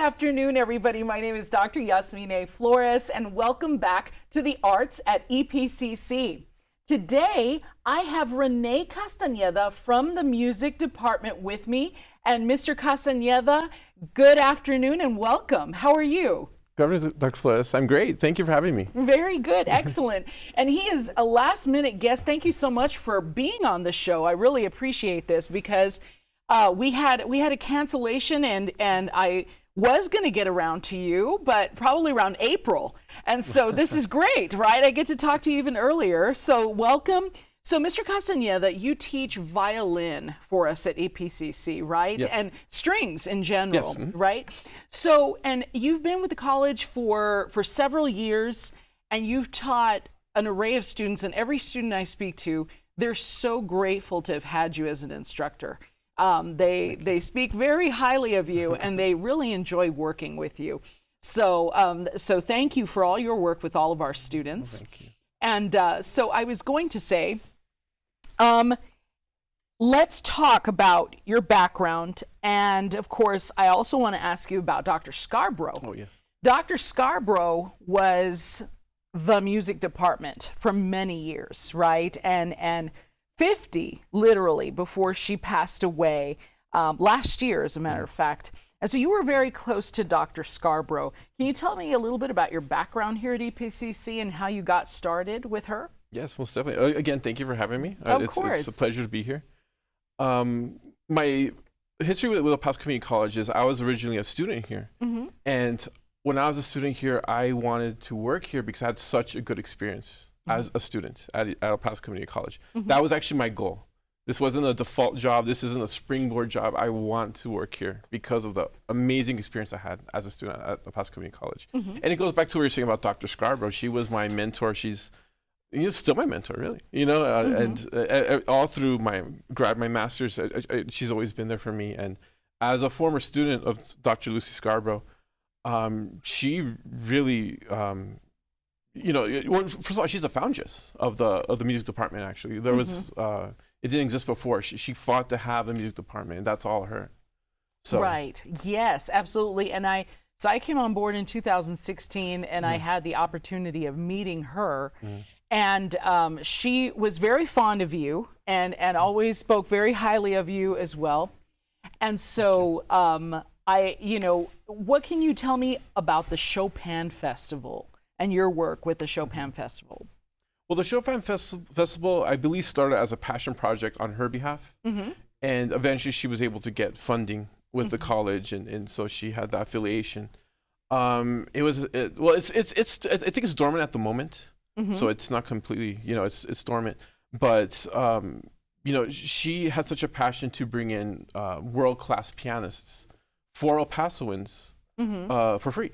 afternoon, everybody. My name is Dr. Yasmin Flores, and welcome back to the Arts at EPCC. Today, I have Rene Castaneda from the music department with me. And Mr. Castaneda, good afternoon and welcome. How are you? Dr. Flores, I'm great. Thank you for having me. Very good. Excellent. And he is a last-minute guest. Thank you so much for being on the show. I really appreciate this because we had a cancellation, and I was going to get around to you, but probably around April. And so this is great, right? I get to talk to you even earlier. So welcome. So Mr. Castaneda, you teach violin for us at EPCC, right? Yes. And strings in general, Yes. right? So, and you've been with the college for several years, and you've taught an array of students, and every student I speak to, they're so grateful to have had you as an instructor. They speak very highly of you, and they really enjoy working with you. So, so thank you for all your work with all of our students. Thank you. And so I was going to say, let's talk about your background. And of course, I also want to ask you about Dr. Scarborough. Oh, yes. Dr. Scarborough was the music department for many years, right? And 50, literally, before she passed away last year, as a matter of fact. And so you were very close to Dr. Scarborough. Can you tell me a little bit about your background here at EPCC and how you got started with her? Yes, most definitely. Again, thank you for having me. Of It's course. a pleasure to be here. My history with Paso Community College is I was originally a student here. Mm-hmm. And when I was a student here, I wanted to work here because I had such a good experience as a student at Paso Community College. Mm-hmm. That was actually my goal. This wasn't a default job. This isn't a springboard job. I want to work here because of the amazing experience I had as a student at Paso Community College. Mm-hmm. And it goes back to what you were saying about Dr. Scarborough. She was my mentor. She's still my mentor, really. And all through my master's, she's always been there for me. And as a former student of Dr. Lucy Scarborough, she really, first of all, she's a foundress of the music department. Actually, there was it didn't exist before. She fought to have a music department, and that's all her. So. Right. Yes, absolutely. And I came on board in 2016, and I had the opportunity of meeting her. And she was very fond of you and always spoke very highly of you as well. And so what can you tell me about the Chopin Festival and your work with the Chopin Festival? Well, the Chopin Festival, I believe, started as a passion project on her behalf. Mm-hmm. And eventually she was able to get funding with the college, and so she had that affiliation. I think it's dormant at the moment. Mm-hmm. So it's not completely, it's dormant. But, she had such a passion to bring in world-class pianists for El Pasoans for free,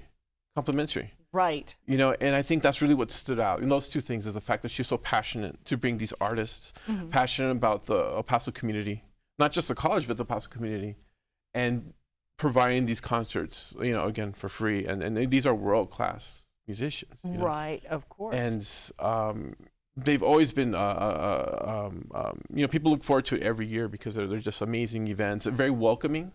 complimentary. Right. And I think that's really what stood out. And those two things is the fact that she was so passionate to bring these artists, passionate about the El Paso community, not just the college, but the El Paso community, and providing these concerts, again, for free. And these are world-class musicians. Right, of course. And they've always been, people look forward to it every year because they're just amazing events, very welcoming,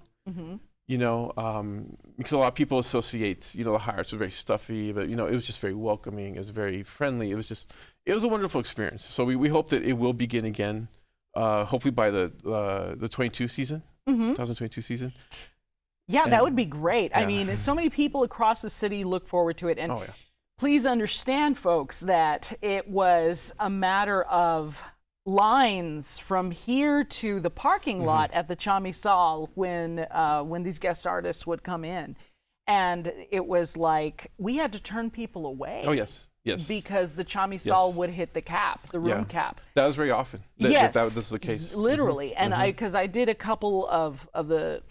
because a lot of people associate, the Heights with very stuffy, but, it was just very welcoming. It was very friendly. It was a wonderful experience. So we hope that it will begin again, hopefully by the 22 season, 2022 season. Yeah, that would be great. Yeah. I mean, so many people across the city look forward to it. And please understand, folks, that it was a matter of lines from here to the parking lot at the Chamisal when these guest artists would come in. And it was like we had to turn people away. Oh, yes. Yes. Because the Chamisal would hit the cap, the room cap. That was very often. Yes. That was the case. Literally. And because I did a couple of the,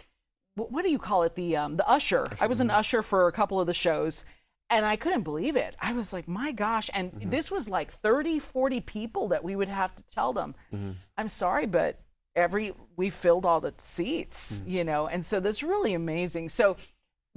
what do you call it? The usher. I was an usher for a couple of the shows, and I couldn't believe it. I was like, my gosh. And this was like 30, 40 people that we would have to tell them, I'm sorry, but we filled all the seats, and so that's really amazing. So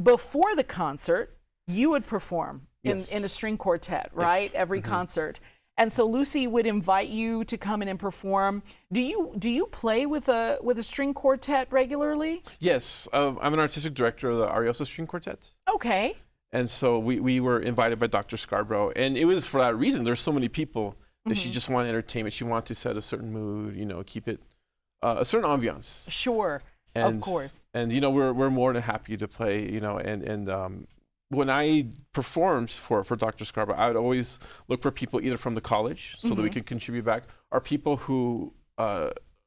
before the concert, you would perform in a string quartet, right? Every concert. And so Lucy would invite you to come in and perform. Do you play with a string quartet regularly? Yes, I'm an artistic director of the Ariosa String Quartet. Okay. And so we were invited by Dr. Scarborough, and it was for that reason. There's so many people that she just wanted entertainment. She wanted to set a certain mood, keep it a certain ambiance. Sure, of course. And we're more than happy to play, and when I performed for Dr. Scarborough, I would always look for people either from the college so that we could contribute back, or people who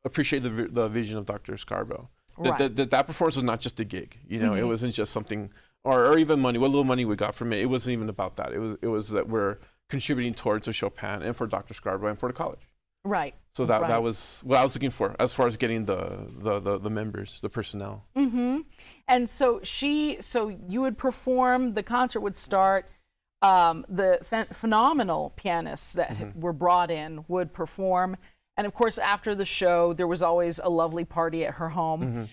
appreciate the vision of Dr. Scarborough. Right. That performance was not just a gig, it wasn't just something, or even money, what little money we got from it. It wasn't even about that. It was that we're contributing towards a Chopin and for Dr. Scarborough and for the college. Right. So that was what I was looking for as far as getting the members, the personnel. Mm-hmm. And so you would perform, the concert would start, the phenomenal pianists that were brought in would perform. And of course, after the show, there was always a lovely party at her home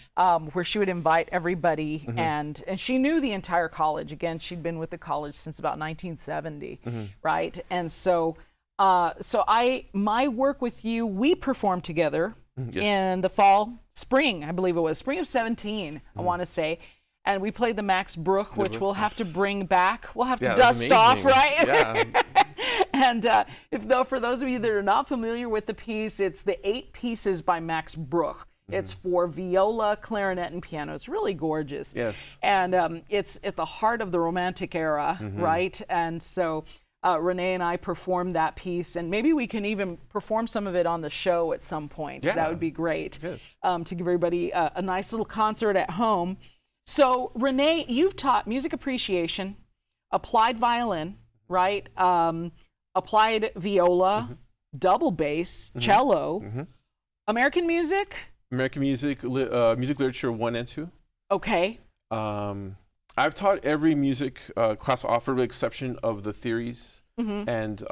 where she would invite everybody. And she knew the entire college. Again, she'd been with the college since about 1970, right? And so my work with you, we performed together in the spring, I believe it was, spring of 17, I want to say. And we played the Max Bruch, which we'll have to bring back. We'll have to dust off, right? Yeah. And for those of you that are not familiar with the piece, it's the 8 pieces by Max Bruch. It's for viola, clarinet, and piano. It's really gorgeous. Yes. And it's at the heart of the Romantic era, right? And so Rene and I performed that piece, and maybe we can even perform some of it on the show at some point. Yeah. That would be great. Yes. To give everybody a nice little concert at home. So Rene, you've taught music appreciation, applied violin, right? Applied viola, double bass, cello, American music? American music, music literature 1 and 2. Okay. I've taught every music class offered with the exception of the theories and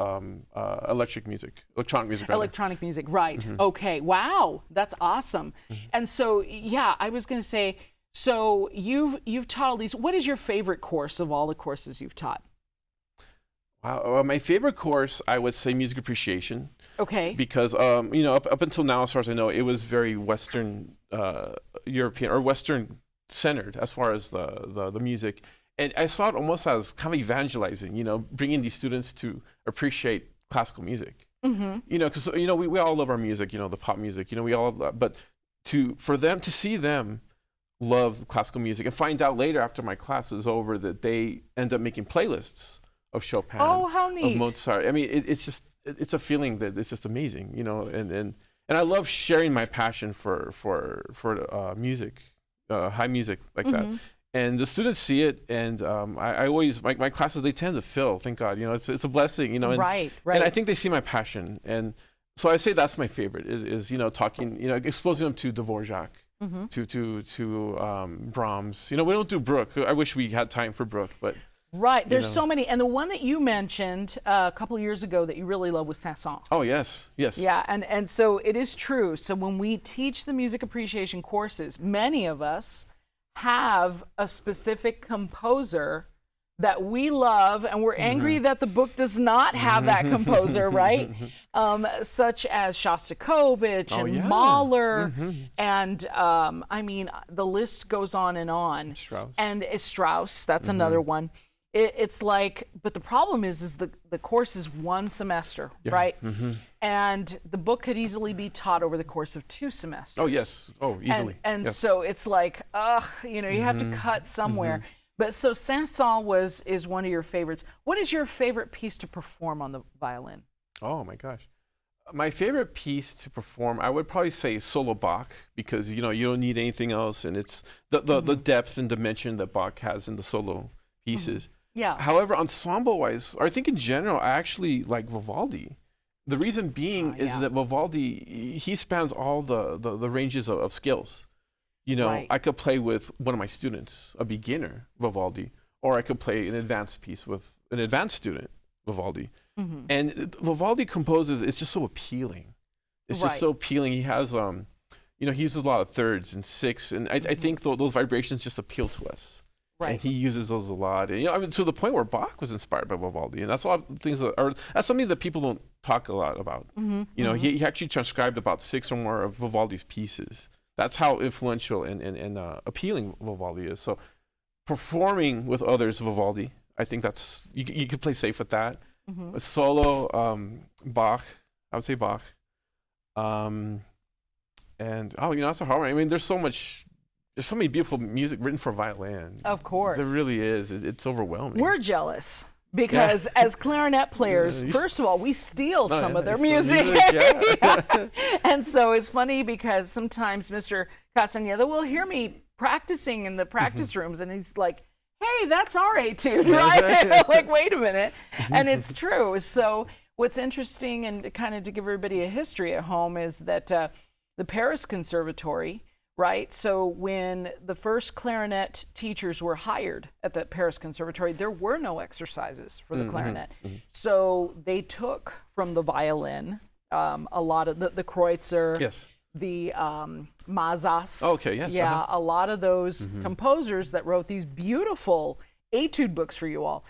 electronic music. Rather. Electronic music, right. Okay, wow, that's awesome. And so, I was going to say, so you've taught all these. What is your favorite course of all the courses you've taught? Wow, my favorite course, I would say music appreciation. Okay. Because up until now, as far as I know, it was very Western European or Western centered as far as the music, and I saw it almost as kind of evangelizing. Bringing these students to appreciate classical music. Because we all love our music. The pop music. We all, but for them to see them love classical music and find out later after my class is over that they end up making playlists of Chopin, how neat, of Mozart. I mean, it's a feeling that it's just amazing, and I love sharing my passion for music, high music like that. And the students see it, and I always, my classes, they tend to fill, thank God, it's a blessing, and, right. And I think they see my passion. And so I say that's my favorite is talking, exposing them to Dvorak, to Brahms. We don't do Brooke. I wish we had time for Brooke, but right. There's so many, and the one that you mentioned a couple of years ago that you really love was Saint-Saëns. Oh yes. Yeah, and so it is true. So when we teach the music appreciation courses, many of us have a specific composer that we love, and we're angry that the book does not have that composer, right? Such as Shostakovich and Mahler, and I mean, the list goes on and on. Strauss. And Strauss, that's another one. It's like, but the problem is the course is 1 semester, right? And the book could easily be taught over the course of 2 semesters. Oh, yes. Oh, easily. And yes. so it's like, you have to cut somewhere. But so Saint-Saëns is one of your favorites. What is your favorite piece to perform on the violin? Oh my gosh. My favorite piece to perform, I would probably say solo Bach, because you don't need anything else, and it's the depth and dimension that Bach has in the solo pieces. Yeah. However, ensemble wise, or I think in general, I actually like Vivaldi. The reason being is that Vivaldi, he spans all the ranges of skills. Right. I could play with one of my students, a beginner Vivaldi, or I could play an advanced piece with an advanced student Vivaldi. And Vivaldi composes, it's just so appealing. It's just so appealing. He has, he uses a lot of thirds and sixths, and I think those vibrations just appeal to us. And he uses those a lot. And, I mean, to the point where Bach was inspired by Vivaldi. And that's a lot of things that's something that people don't talk a lot about. He actually transcribed about 6 or more of Vivaldi's pieces. That's how influential and appealing Vivaldi is. So performing with others, Vivaldi, I think that's, you could play safe with that. A solo, Bach, I would say Bach. And, that's a hard one. I mean, there's so many beautiful music written for violin. Of course. There really is. It's overwhelming. We're jealous because as clarinet players, first of all, we steal some of their music. And so it's funny because sometimes Mr. Castaneda will hear me practicing in the practice rooms and he's like, hey, that's our etude, right? Like, wait a minute. And it's true. So what's interesting, and kind of to give everybody a history at home, is that the Paris Conservatory, right? So when the first clarinet teachers were hired at the Paris Conservatory, there were no exercises for the clarinet. So they took from the violin a lot of the Kreutzer, the Mazas. Okay, yes. Yeah, a lot of those composers that wrote these beautiful etude books for you all.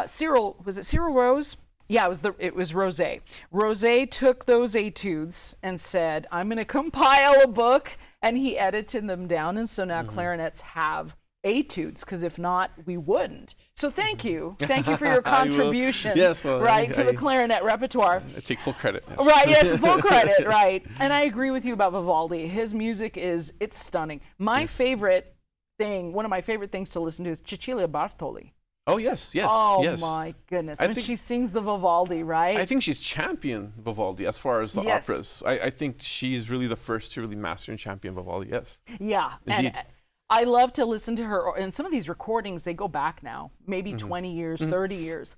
Cyril Rose? Yeah, it was Rosé. Rosé took those etudes and said, I'm going to compile a book, and he edited them down, and so now clarinets have etudes, because if not, we wouldn't. So thank you for your contribution, to the clarinet repertoire. I take full credit. Yes. Right, yes, full credit, right. And I agree with you about Vivaldi. His music it's stunning. One of my favorite things to listen to is Cecilia Bartoli. Oh, yes. Oh, my goodness. When she sings the Vivaldi, right? I think she's championed Vivaldi as far as the operas. I think she's really the first to really master and champion Vivaldi, yes. Yeah. Indeed. And I love to listen to her. And some of these recordings, they go back now, maybe 20 years, 30 years,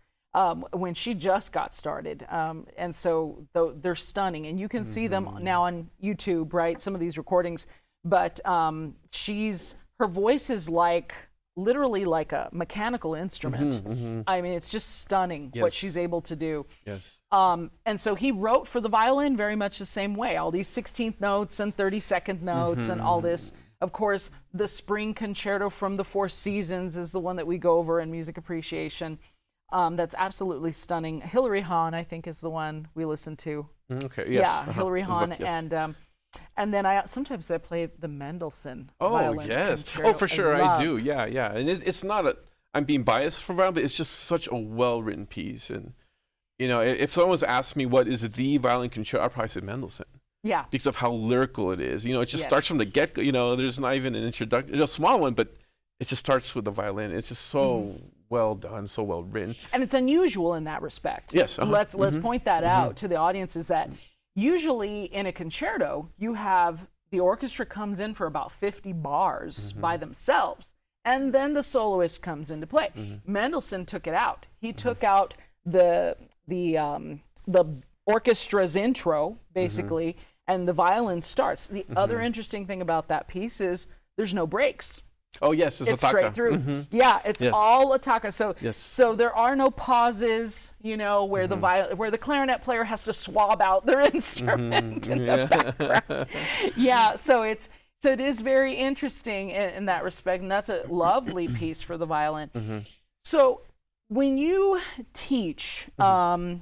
when she just got started. And so they're stunning. And you can see them now on YouTube, right? Some of these recordings. But her voice is literally like a mechanical instrument. I mean, it's just stunning what she's able to do. Yes. And so he wrote for the violin very much the same way, all these 16th notes and 32nd notes and all this. Of course, the Spring Concerto from the Four Seasons is the one that we go over in music appreciation. That's absolutely stunning. Hilary Hahn, I think, is the one we listen to. Okay, yes. Yeah, Hilary Hahn. And then sometimes I play the Mendelssohn violin concerto. Oh, for sure, I do. Yeah. And it's not I'm being biased for violin, but it's just such a well-written piece. And, if someone's asked me what is the violin concerto, I'd probably say Mendelssohn. Yeah. Because of how lyrical it is. It just starts from the get-go. There's not even an introduction. It's a small one, but it just starts with the violin. It's just so well done, so well written. And it's unusual in that respect. Yes. Let's point that out to the audience, is that usually in a concerto, you have the orchestra comes in for about 50 bars by themselves, and then the soloist comes into play. Mendelssohn took it out. He took out the orchestra's intro, basically, and the violin starts. The other interesting thing about that piece is there's no breaks. Oh, yes, it's attacca. Straight through. Yeah, it's all attacca. So there are no pauses, where the clarinet player has to swab out their instrument in the background. Yeah, so it is very interesting in that respect, and that's a lovely piece for the violin. So when you teach violin,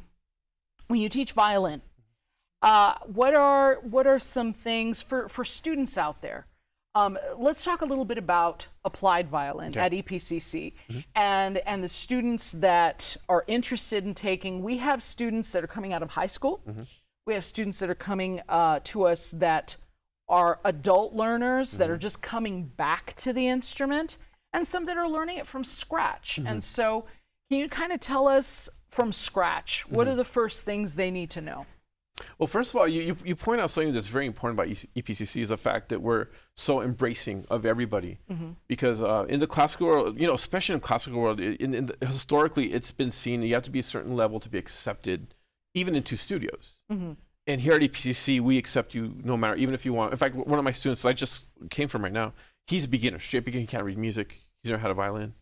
what are some things for students out there? Let's talk a little bit about applied violin at EPCC and the students that are interested in taking. We have students that are coming out of high school. We have students that are coming to us that are adult learners that are just coming back to the instrument, and some that are learning it from scratch. And so can you kind of tell us from scratch, what are the first things they need to know? Well, first of all, you point out something that's very important about EPCC is the fact that we're so embracing of everybody. Because in the classical world, especially in the classical world, historically, it's been seen you have to be a certain level to be accepted, even into studios. And here at EPCC, we accept you no matter, even if you want. In fact, one of my students I just came from right now, he's a beginner, straight beginner. He can't read music. He's never had a violin.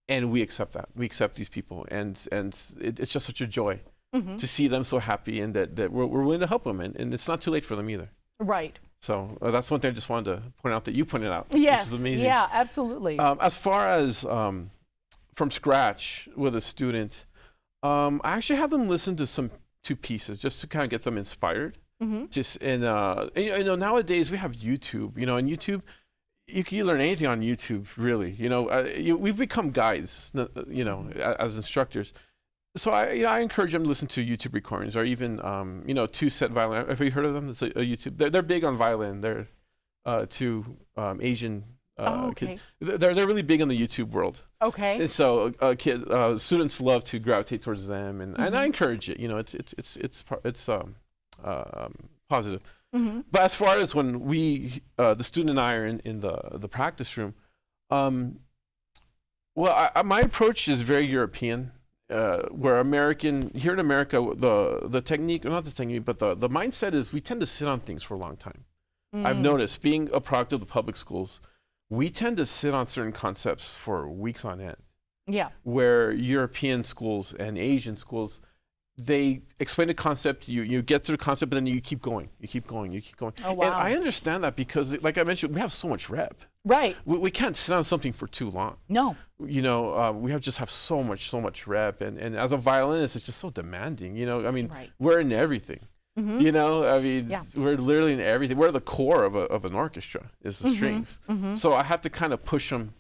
And we accept that. We accept these people. And it's just such a joy to see them so happy, and that we're willing to help them. And it's not too late for them either. Right. So that's one thing I just wanted to point out that you pointed out, Yes. which is amazing. Yeah, absolutely. As far as from scratch with a student, I actually have them listen to two pieces just to kind of get them inspired. Just and nowadays we have YouTube, and YouTube, you can learn anything on YouTube, really. We've become guides, as instructors. So I encourage them to listen to YouTube recordings, or even Two Set Violin. Have you heard of them? It's a YouTube. They're big on violin. They're two Asian kids. They're really big in the YouTube world. Okay. And so students love to gravitate towards them, and I encourage it. It's positive. But as far as when the student and I are in the practice room, my approach is very European. Where here in America, the technique, or not the technique, but the mindset is we tend to sit on things for a long time. I've noticed, being a product of the public schools, we tend to sit on certain concepts for weeks on end. Yeah. Where European schools and Asian schools, they explain the concept, you get through the concept, but then you keep going. Oh, wow. And I understand that because, like I mentioned, we have so much rep. Right. We can't sit on something for too long. No. We just have so much rep, and as a violinist, it's just so demanding. Right. We're in everything. We're literally in everything. We're the core of an orchestra, is the strings. So I have to kind of push them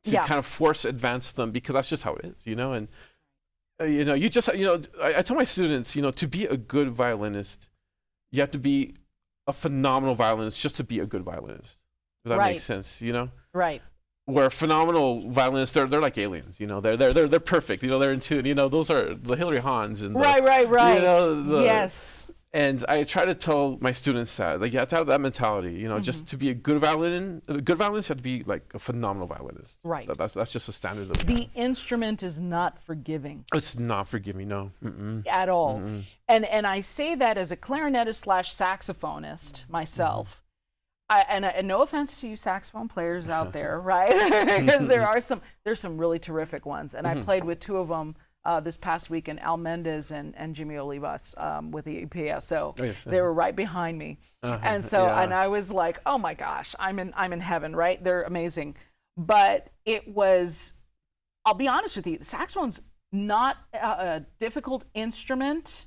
to kind of advance them, because that's just how it is. And I tell my students, to be a good violinist, you have to be a phenomenal violinist just to be a good violinist. If that makes sense, Right. Where phenomenal violinists, they're like aliens, they're perfect, they're in tune, those are the Hilary Hahns and Right. Yes. And I try to tell my students that, you have to have that mentality, just to be a good violinist, you have to be like a phenomenal violinist. Right. That's just a standard of the instrument is not forgiving. It's not forgiving, no. At all. And I say that as a clarinetist / saxophonist myself. And no offense to you saxophone players out there, right? Because there's some really terrific ones. And I played with two of them this past weekend, Al Mendez and Jimmy Olivas with the EPSO. Oh, yes. They were right behind me. And so, and I was like, oh my gosh, I'm in heaven, right? They're amazing. But it was, I'll be honest with you, the saxophone's not a difficult instrument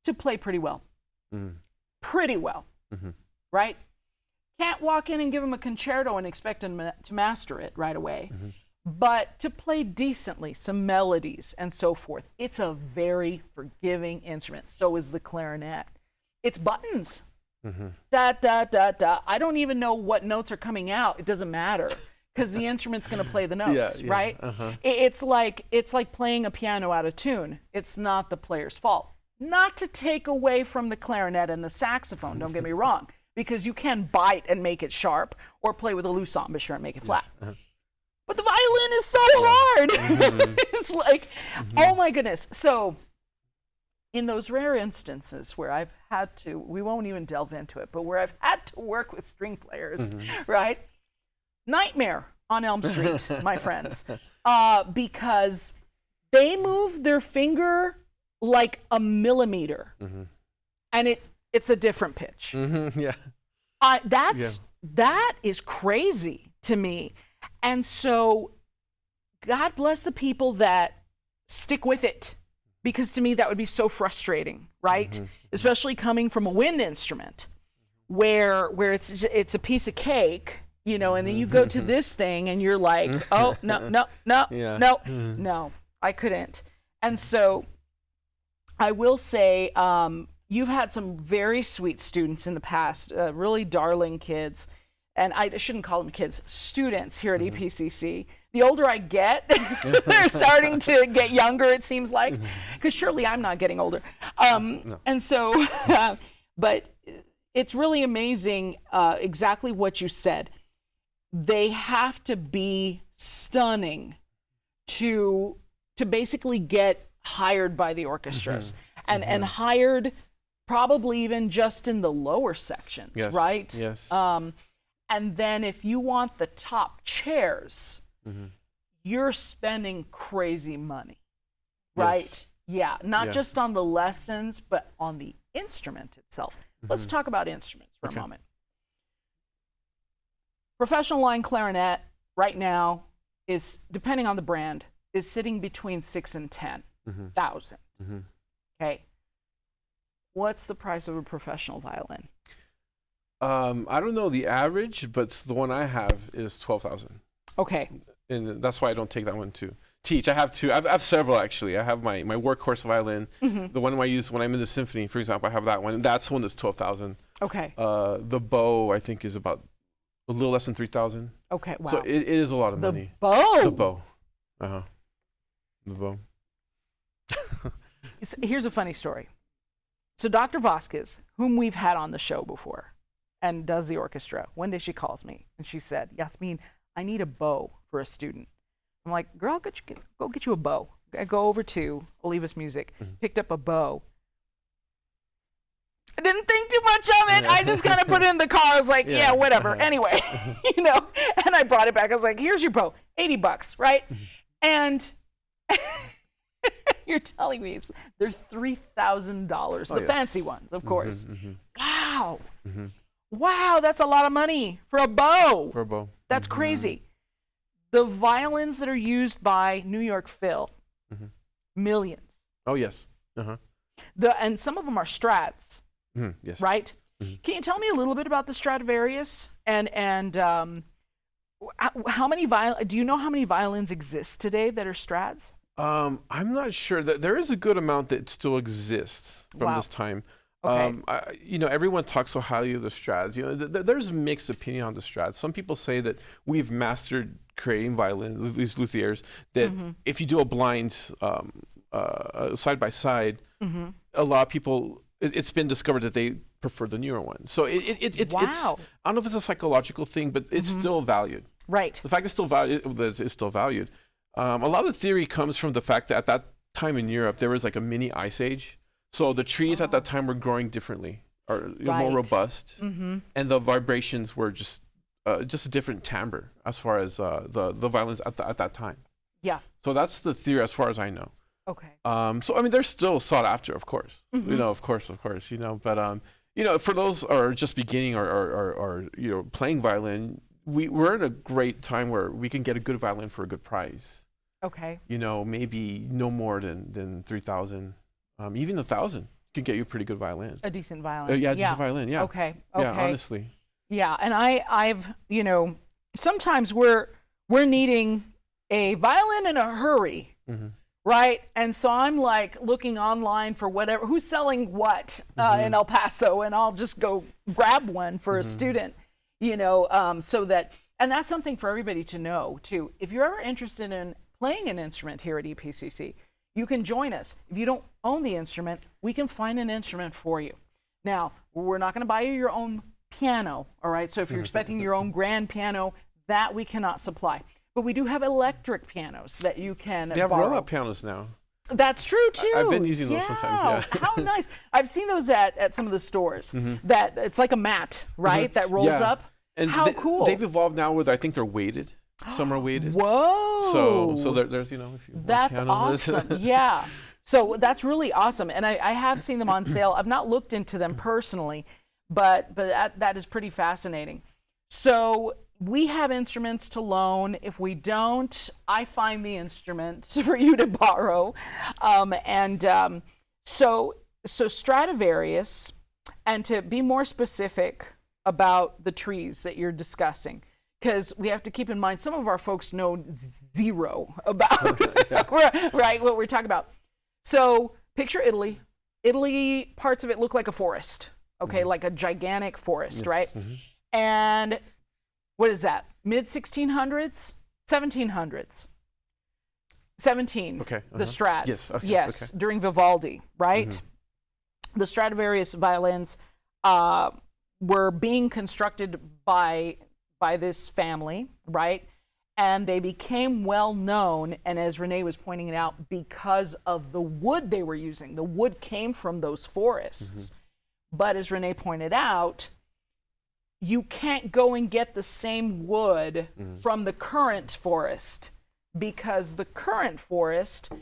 to play pretty well. Pretty well, right? Can't walk in and give them a concerto and expect them to master it right away. But to play decently, some melodies and so forth, it's a very forgiving instrument. So is the clarinet. It's buttons. Da, da, da, da. I don't even know what notes are coming out. It doesn't matter, because the instrument's going to play the notes, right? It's like playing a piano out of tune. It's not the player's fault. Not to take away from the clarinet and the saxophone, don't get me wrong, because you can bite and make it sharp, or play with a loose embouchure and make it flat. But the violin is so hard. It's like, oh my goodness. So in those rare instances where I've had to, we won't even delve into it, but where I've had to work with string players, right? Nightmare on Elm Street, my friends, because they move their finger like a millimeter, and it's a different pitch. That is crazy to me. And so God bless the people that stick with it, because to me that would be so frustrating, right? Especially coming from a wind instrument where it's a piece of cake, and then you go to this thing and you're like, oh, no, I couldn't. And so I will say, you've had some very sweet students in the past, really darling kids. And I shouldn't call them kids, students here at EPCC. The older I get, they're starting to get younger, it seems like, because surely I'm not getting older. No. And so, but it's really amazing exactly what you said. They have to be stunning to basically get hired by the orchestras, and hired probably even just in the lower sections, right? Yes. And then if you want the top chairs, you're spending crazy money, right? Yeah, not just on the lessons, but on the instrument itself. Let's talk about instruments for a moment. Professional line clarinet right now is, depending on the brand, is sitting between 6 and 10,000. Okay. What's the price of a professional violin? I don't know the average, but the one I have is 12,000. Okay. And that's why I don't take that one to teach. I have two. I have several, actually. I have my workhorse violin, the one I use when I'm in the symphony, for example. I have that one. And that's the one that's 12,000. Okay. The bow, I think, is about a little less than 3,000. Okay. Wow. So it is a lot of money. Bow. The bow. The bow. Here's a funny story. So Dr. Vasquez, whom we've had on the show before and does the orchestra, one day she calls me and she said, Yasmin, I need a bow for a student. I'm like, girl, go get you a bow. I go over to Olivas Music, picked up a bow. I didn't think too much of it. I just kind of put it in the car. I was like, yeah, whatever. Anyway, you know, and I brought it back. I was like, here's your bow, $80, right? And you're telling me they're $3,000, the fancy ones, of course. Wow. Wow, that's a lot of money for a bow. For a bow. That's crazy. The violins that are used by New York Phil, millions. Oh, yes. And some of them are Strats, yes. right? Can you tell me a little bit about the Stradivarius and how many do you know how many violins exist today that are Strats? I'm not sure. That there is a good amount that still exists from this time. Okay. You know, everyone talks so highly of the Strats. You know, there's mixed opinion on the Strats. Some people say that we've mastered creating violins, these luthiers, that if you do a blind side by side, a lot of people, it's been discovered that they prefer the newer one. So it's, I don't know if it's a psychological thing, but it's still valued. Right. The fact it's still valued, it's still valued. A lot of the theory comes from the fact that at that time in Europe, there was like a mini ice age. So the trees at that time were growing differently, or more robust, and the vibrations were just a different timbre as far as the violins at that time. Yeah. So that's the theory as far as I know. Okay. So I mean, they're still sought after, of course. You know, of course. You know, but you know, for those who are just beginning or you know, playing violin, we're in a great time where we can get a good violin for a good price. Okay. You know, maybe no more than 3,000. Even 1,000 can get you a pretty good violin. A decent violin. Yeah, decent violin. Yeah. Okay. Yeah, honestly. Yeah, and I've you know, sometimes we're needing a violin in a hurry, right? And so I'm like looking online for whatever, who's selling what in El Paso, and I'll just go grab one for a student, you know, so that, and that's something for everybody to know too. If you're ever interested in playing an instrument here at EPCC, you can join us. If you don't own the instrument, we can find an instrument for you. Now, we're not going to buy you your own piano, all right? So if you're expecting your own grand piano, that we cannot supply. But we do have electric pianos that you can They have borrow. roll-out pianos now. That's true, too. I've been using those sometimes, yeah. How nice. I've seen those at some of the stores. That it's like a mat, right, that rolls up. And how cool. They've evolved now with, I think they're weighted. Some are weighted. Whoa. So there's, you know, if you want that's piano, awesome. Yeah. So that's really awesome. And I have seen them on sale. I've not looked into them personally, but that is pretty fascinating. So we have instruments to loan. If we don't, I find the instruments for you to borrow. So Stradivarius, and to be more specific about the trees that you're discussing, because we have to keep in mind some of our folks know zero about right what we're talking about. So picture Italy. Italy, parts of it look like a forest, okay, like a gigantic forest, right? And what is that? Mid 1600s, 1700s, 17. Okay. The Strats. Yes. Okay. Yes. Okay. During Vivaldi, right? The Stradivarius violins were being constructed by this family, right? And they became well known, and as Rene was pointing it out, because of the wood they were using. The wood came from those forests. But as Rene pointed out, you can't go and get the same wood from the current forest, because the current forest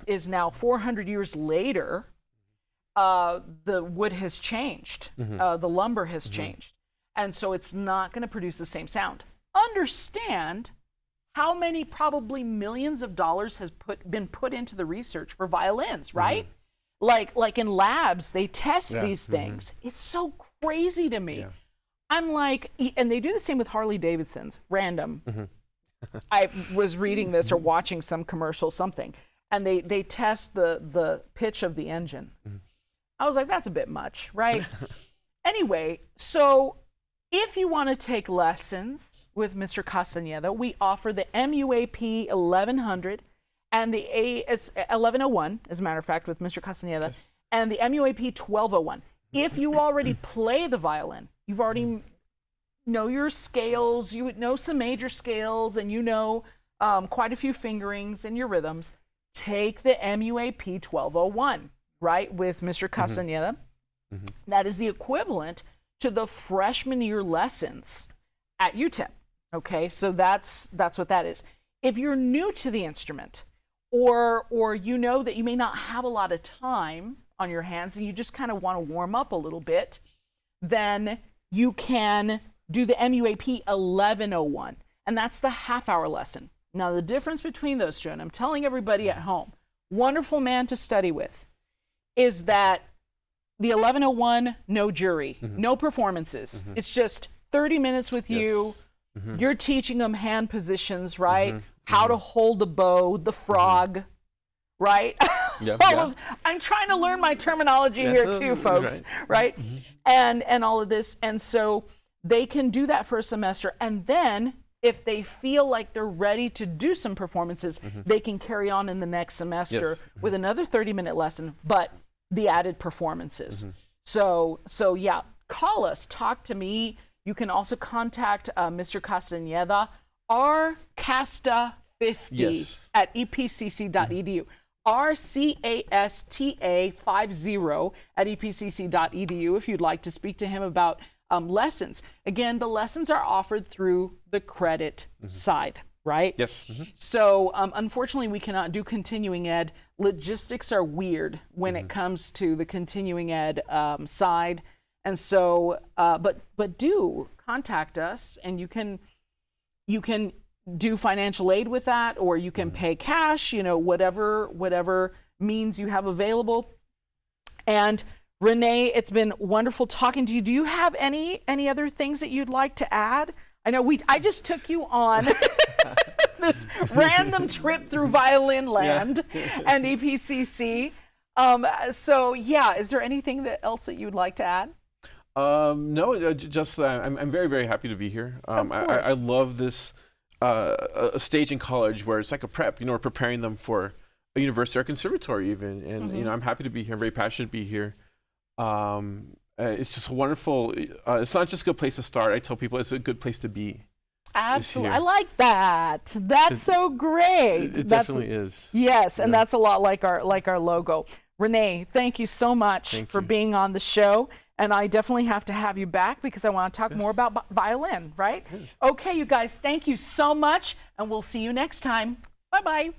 is now 400 years later. The wood has changed. The lumber has changed. And so it's not going to produce the same sound. Understand how many probably millions of dollars has been put into the research for violins, right? Like in labs, they test these things. It's so crazy to me. I'm like, and they do the same with Harley Davidsons, random. I was reading this or watching some commercial, something, and they test the pitch of the engine. I was like, that's a bit much, right? Anyway, so if you want to take lessons with Mr. Castaneda, we offer the MUAP 1100 and the 1101, as a matter of fact, with Mr. Castaneda, and the MUAP 1201. If you already play the violin, you've already know your scales, you would know some major scales, and you know quite a few fingerings and your rhythms, take the MUAP 1201, right, with Mr. Castaneda. That is the equivalent to the freshman year lessons at UTEP. Okay, so that's what that is. If you're new to the instrument, or you know that you may not have a lot of time on your hands and you just kind of want to warm up a little bit, then you can do the MUAP 1101, and that's the half-hour lesson. Now, the difference between those two, and I'm telling everybody at home, wonderful man to study with, is that the 1101, no jury, no performances. It's just 30 minutes with you. You're teaching them hand positions, right? How to hold the bow, the frog, right? I'm trying to learn my terminology here too, folks, right? And all of this. And so they can do that for a semester. And then if they feel like they're ready to do some performances, they can carry on in the next semester with another 30-minute lesson, but the added performances. So yeah, call us, talk to me. You can also contact Mr. Castaneda, rcasta50 at epcc.edu. RCASTA50 at epcc.edu if you'd like to speak to him about lessons. Again, the lessons are offered through the credit side, right? So unfortunately, we cannot do continuing ed. Logistics are weird when it comes to the continuing ed side. And so, but do contact us, and you can do financial aid with that, or you can pay cash, whatever means you have available. And Rene, it's been wonderful talking to you. Do you have any other things that you'd like to add? I know I just took you on this random trip through violin land and EPCC. So yeah, is there anything else that you'd like to add? No, just I'm very, very happy to be here. I love this a stage in college where it's like a prep. We're preparing them for a university or a conservatory even, and I'm happy to be here. I'm very passionate to be here. It's just wonderful. It's not just a good place to start. I tell people it's a good place to be. Absolutely, I like that. That's so great. It definitely is. Yes, and that's a lot like our logo. Rene, thank you so much for being on the show. And I definitely have to have you back because I want to talk more about violin, right? Okay, you guys, thank you so much, and we'll see you next time. Bye-bye.